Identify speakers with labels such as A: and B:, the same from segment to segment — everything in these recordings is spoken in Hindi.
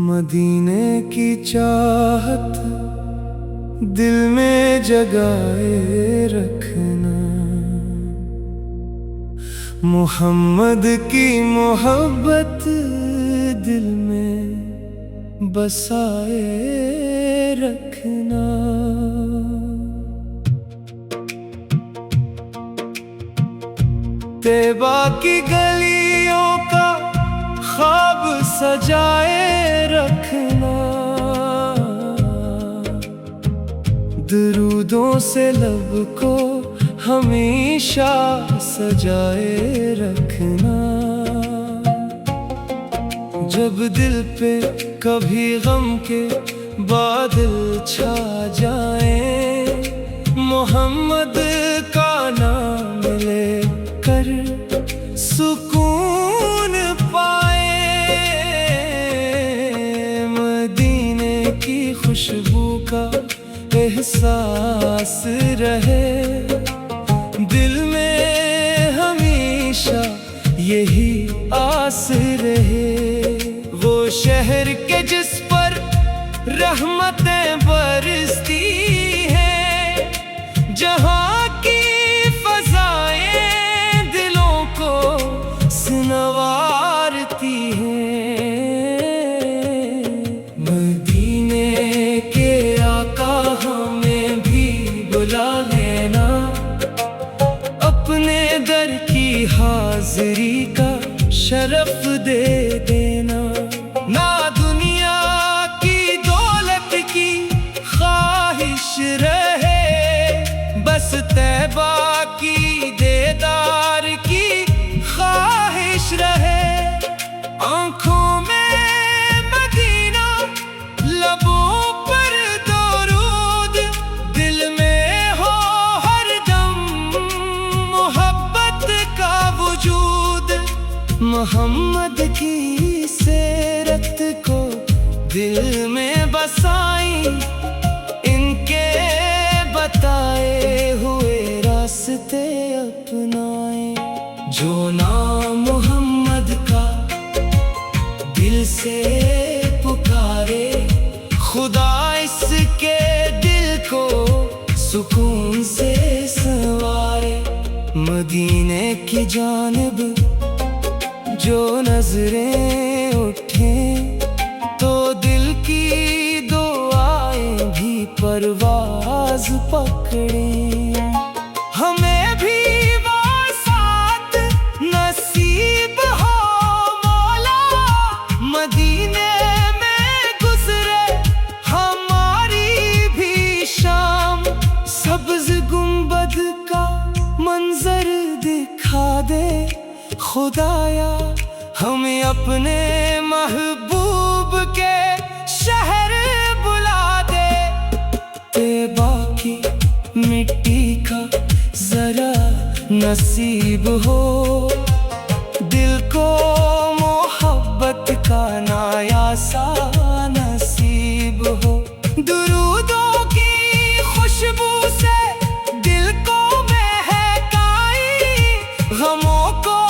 A: मदीने की चाहत दिल में जगाए रखना, मोहम्मद की मोहब्बत दिल में बसाए रखना। तैबा की गलियों का ख्वाब सजाए रखना, दरूदों से लब को हमेशा सजाए रखना। जब दिल पे कभी गम के बादल छा जाए, मोहम्मद का नाम ले कर सुकून पाए। मदीने की खुशबू का एहसास रहे दिल में, हमेशा यही आस रहे। वो शहर के जिस पर रहमतें बरसती हैं, जहाँ की फज़ाएं दिलों को संवारती हैं। मदीने के आका हमें भी बुला लेना, अपने दर की हाज़िरी का शरफ दे देना। ना दुनिया की दौलत की ख्वाहिश रहे, बस तैबा की दीदार की ख्वाहिश रहे। आँखों में मदीना, लबों पर दरूद, दिल में हो हरदम मोहब्बत का वजूद। मोहम्मद की सीरत को दिल में बसाई, इनके बताए हुए रास्ते अपनाए। जो नाम मोहम्मद का दिल से पुकारे, खुदा इसके दिल को सुकून से संवारे। मदीने की जानिब जो नजरें उठें, तो दिल की दुआएं भी परवाज पकड़ें। हमें भी वो साथ नसीब हो मौला, मदीने में गुजरे हमारी भी शाम। सब्ज गुंबद का मंजर दिखा दे खुदाया, हमें अपने महबूब के शहर बुला दे। तैबा की मिट्टी का जरा नसीब हो, दिल को मोहब्बत का नया सा नसीब हो। दुरूदों की खुशबू से दिल को महकाई, गमों को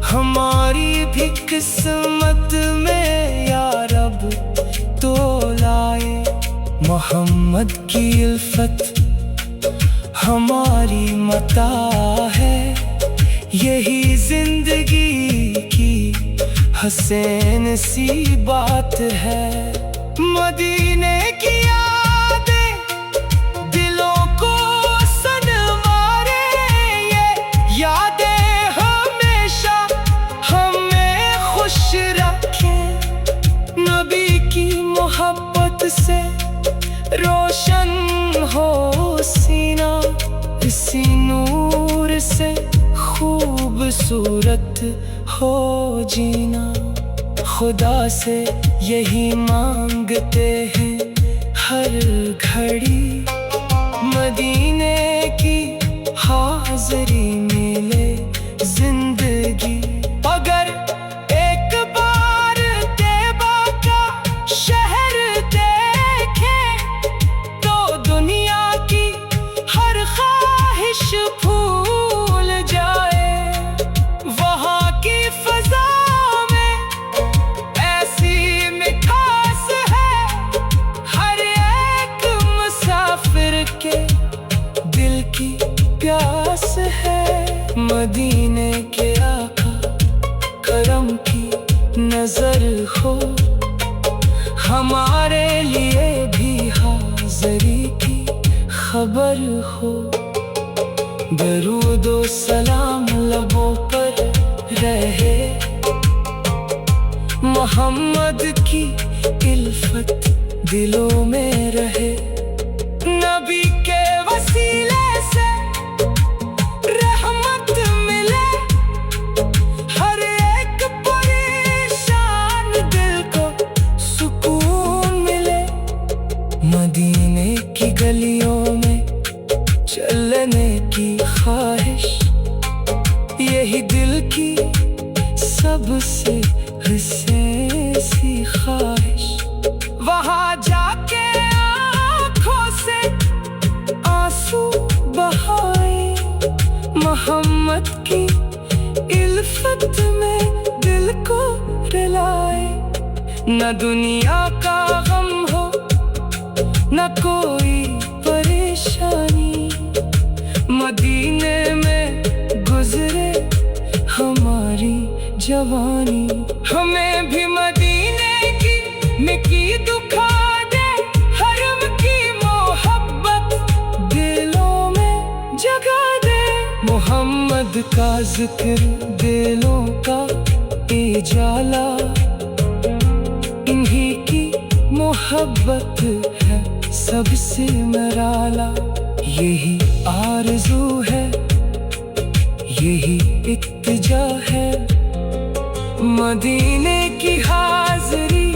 A: हमारी भी किस्मत में या रब तो लाए। मोहम्मद की उल्फत हमारी मता है, यही जिंदगी की हसीन सी बात है। मदीने की यादें दिलों को सनवारे, ये यादें नबी की मोहब्बत से रोशन हो सीना, इसी नूर से खूबसूरत हो जीना। खुदा से यही मांगते हैं हर घड़ी मदीने की हाज़री मिले जिंदगी। अगर एक बार तैबा का शहर देखे तो दुनिया की हर ख्वाहिश भूल जाए। वहाँ की फजा में ऐसी मिठास है, हर एक मुसाफिर के दिल की प्यास है। मदीने के आका करम की नजर हो, हमारे लिए भी हाज़री की खबर हो। दरूद व सलाम लबों पर रहे, मोहम्मद की इल्फत दिलों में रहे। नबी के वसीले से रहमत मिले, हर एक परेशान दिल को सुकून मिले। मदीने की गलियों में चलने की ख्वाहिश, यही दिल की सबसे हसीन ख्वाहिश। वहाँ जाके आँखों से आंसू बहाए, मोहम्मद की इल्फत में दिल को रुलाए। न दुनिया का गम हो, न कोई परेशानी, मदीने में गुजरे हमारी जवानी। हमें भी मदीने की दुखा दे, हरम की मोहब्बत दिलों में जगा दे। मोहम्मद का जिक्र दिलों का इजाला, इन्हीं की मोहब्बत है सबसे निराला। यही आरज़ू है, यही इत्तिजा है, मदीने की हाज़री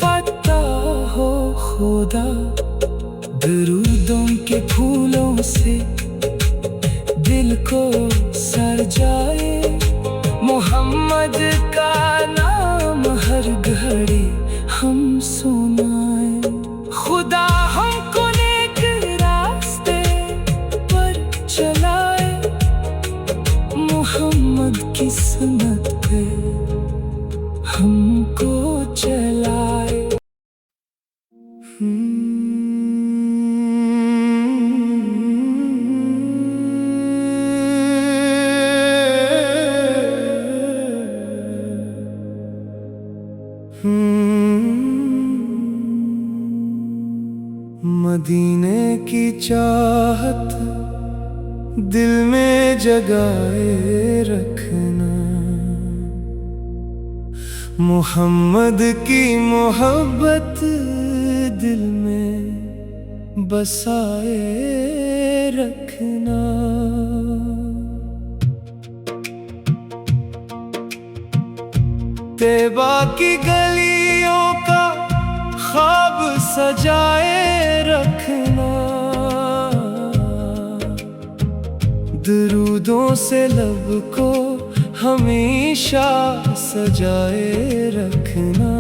A: पता हो खुदा। दरूदों के फूलों से दिल को सर जाए, मोहम्मद का नाम हर घड़ी हम सुनाए। खुदा हमको नेक रास्ते पर चलाए, मोहम्मद की सुन्नत पे हमको चलाए। मदीने की चाहत दिल में जगाए रखना, मोहम्मद की मोहब्बत दिल में बसाए रखना। तैबा की गलियों का ख्वाब सजाए रखना, दरूदों से लब को हमेशा सजाए रखना।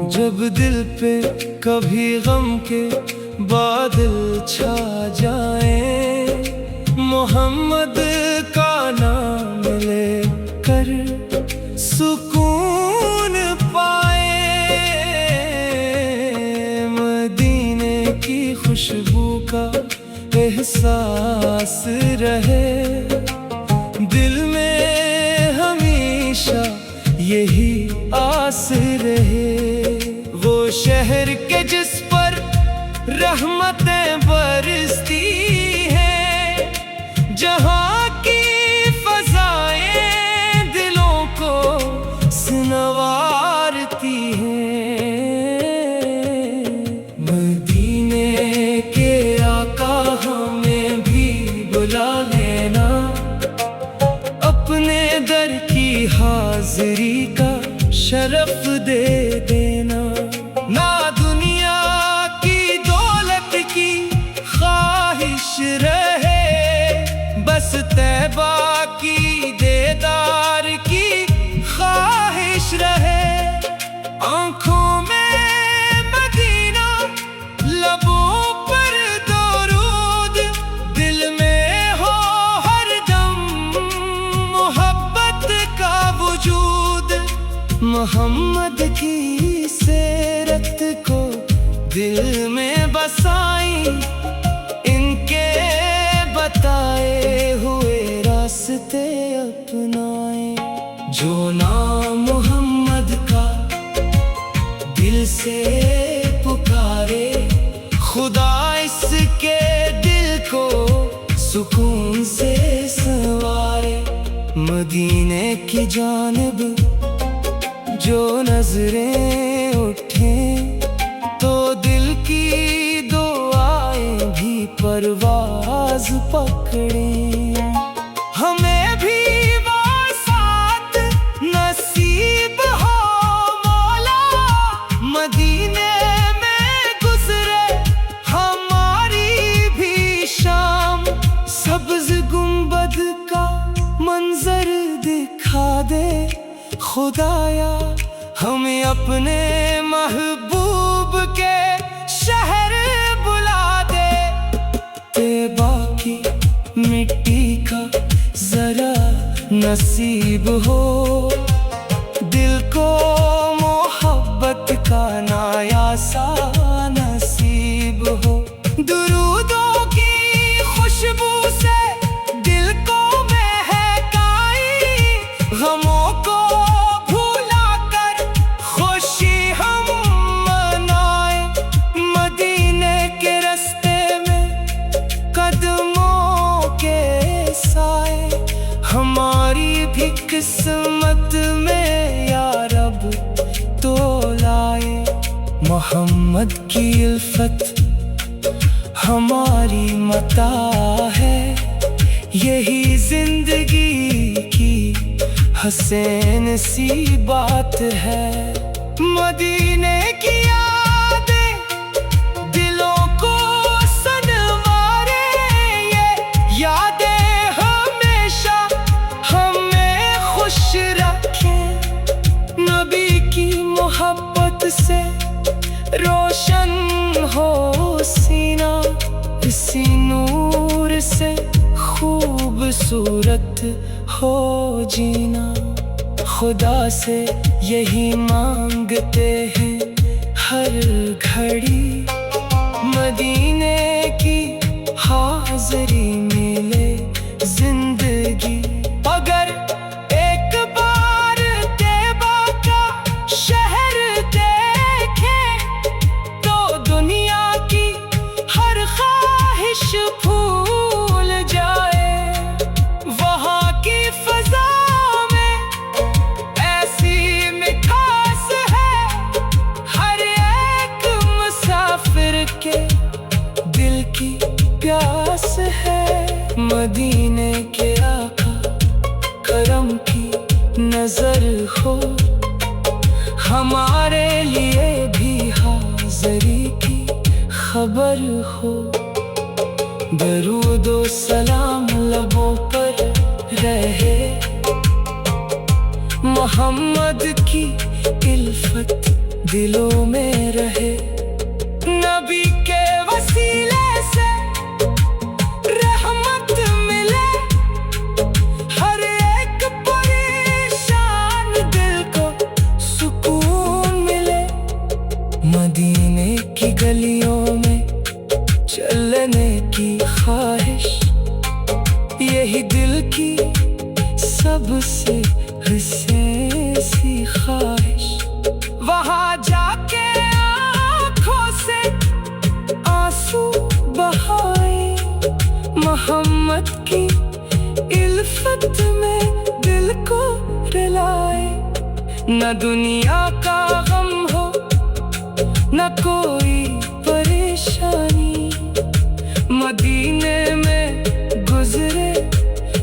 A: जब दिल पे कभी गम के बादल छा जाए, मोहम्मद का नाम ले कर सुकून पाए। मदीने की खुशबू का एहसास रहे, दिल में हमेशा यही आस रहे। वो शहर के जिस पर रहमतें बरसती हैं, जहाँ की फज़ाएं दिलों को संवारती हैं। मदीने के आका हमें भी बुला लेना, अपने दर की हाज़री का शरफ दे देना। आँखों में मदीना, लबों पर दरूद, दिल में हो हरदम मोहब्बत का वजूद। मोहम्मद की सीरत को दिल में बसाई, इनके बताए हुए रास्ते अपनाए। जो नाम मोहम्मद का दिल से पुकारे, खुदा इसके दिल को सुकून से संवारे। मदीने की जानिब जो नजरें उठें, तो दिल की दुआएं भी परवाज पकड़ें। हमें भी वो साथ नसीब हो मौला, मदीने में गुजरे हमारी भी शाम। सब्ज गुंबद का मंजर दिखा दे खुदाया, हमें अपने महबूब के शहर बुला दे। तैबा की मिट्टी का जरा नसीब हो, दिल को मोहब्बत का नायासा नसीब हो। दुरूदों की खुशबू से दिल को महकाई, गमों को भुला कर खुशी हम मनाए। मदीने के रास्ते में कदमों के साए, हमारी भी किस्मत में या रब तो लाए। मोहम्मद की उल्फत हमारी मता है, यही जिंदगी की हसीन सी बात है। मदीने की यादें दिलों को सनवारे, ये यादें हमेशा हमें खुश रखें। नबी की मोहब्बत से रोशन हो सीना, इसी नूर से खूबसूरत हो जीना। खुदा से यही मांगते हैं हर घड़ी, मदीने की हाज़री मिले जिंदगी। अगर एक बार तैबा का शहर देखें, तो दुनिया की हर ख्वाहिश भूल जाए। वहाँ की फजा में ऐसी मिठास है, हर एक मुसाफिर के दिल की प्यास है। मदीने के आका करम की नजर हो, हमारे लिए भी हाज़री की खबर हो। दरूद व सलाम लबों पर रहे, मोहम्मद की इल्फत दिलों में रहे। नबी के वसीले से रहमत मिले, हर एक परेशान दिल को सुकून मिले। मदीने की गलियों में चलने की ख्वाहिश, यही दिल की सबसे हसीन सी ख्वाहिश। वहाँ जाके आँखों से आंसू बहाए, मोहम्मद की इल्फत में दिल को रुलाए। न दुनिया का गम हो, न कोई परेशानी, मदीने में गुजरे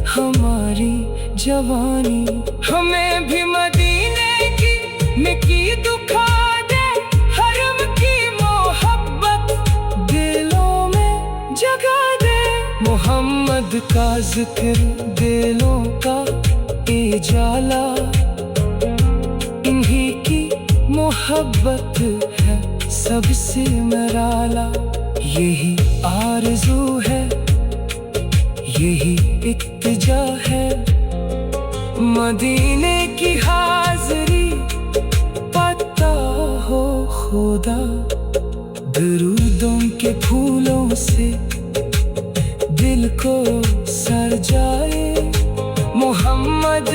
A: हमारी जवानी। हमें भी मदीने की दुखा दे, हरम की मोहब्बत दिलों में जगा दे। मोहम्मद का जिक्र दिलों का उजाला, इन्हीं की मोहब्बत है सबसे निराला, यही आरज़ू है, यही इत्तिजा है। मदीने की हाज़री पता हो खुदा, दरूदों के फूलों से दिल को सर जाए। मोहम्मद